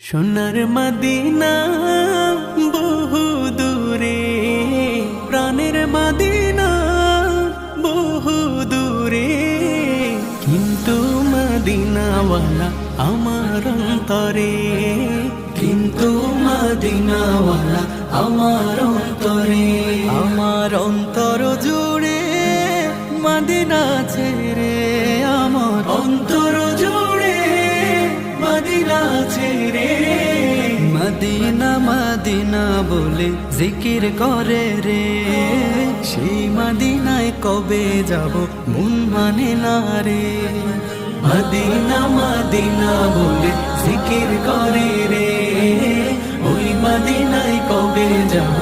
সোনার মদিনা বহু দূরে, প্রাণের মদিনা বহু দূরে, কিন্তু মদিনাওয়ালা আমার অন্তরে, কিন্তু মদিনাওয়ালা আমার অন্তরে। আমার অন্তর জুড়ে মদিনা ছেড়ে, আমার অন্তর জুড়ে মদিনা ছেড়ে। মদিনা মদিনা বলে জিকির করে রে, সেই মদিনায় কবে যাব মন মানে না রে। মদিনা মদিনা বলে জিকির করে রে, ওই মদিনায় কবে যাব